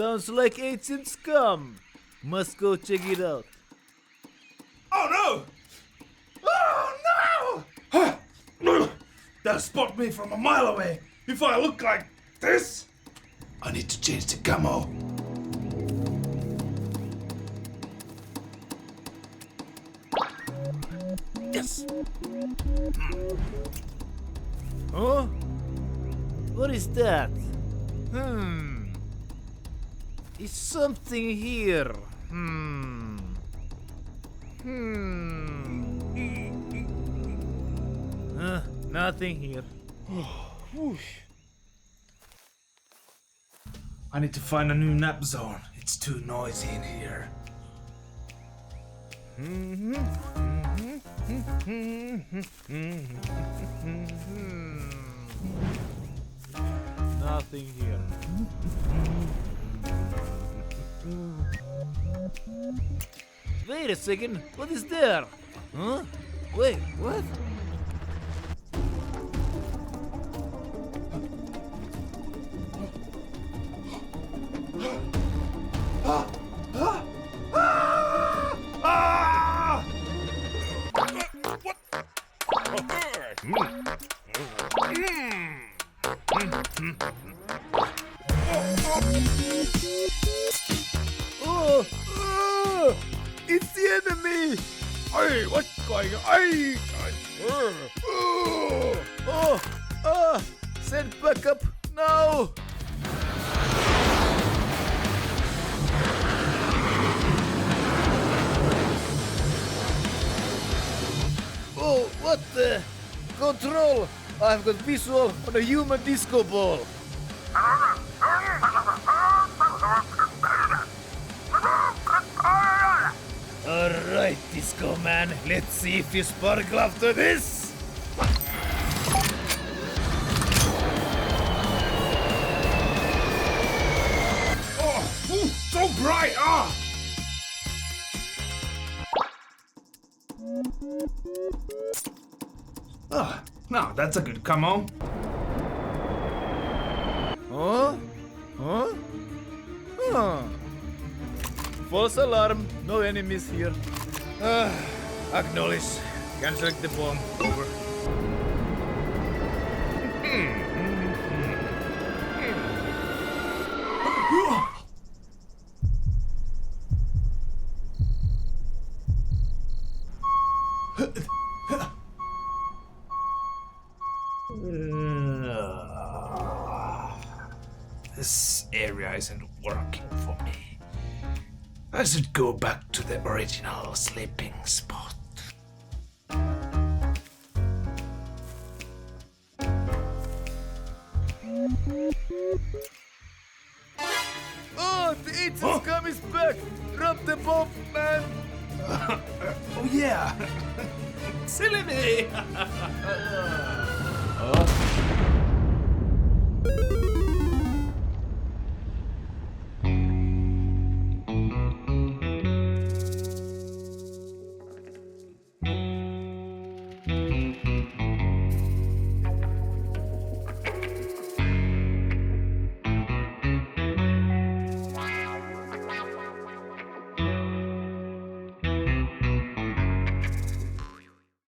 Sounds like ancient scum. Must go check it out. Oh no! Oh no! They'll spot me from a mile away if I look like this. I need to change the camo. Yes. Huh? What is that? Is something here? Nothing here. I need to find a new nap zone. It's too noisy in here. Nothing here. Wait a second, what is there? Huh? Wait, what? It's the enemy! Hey, what's going on? Send backup now! Oh, what the? Control! I've got visual on a human disco ball. Alright, Disco Man, let's see if you sparkle after this! So bright! Now that's a good camo. Huh? False alarm, no enemies here. Acknowledge. Canceling the bomb. Over. This area isn't working for me. I should go back to the original sleeping spot. Oh, the ancient scum is back! Drop the bomb, man! Oh yeah! Silly me!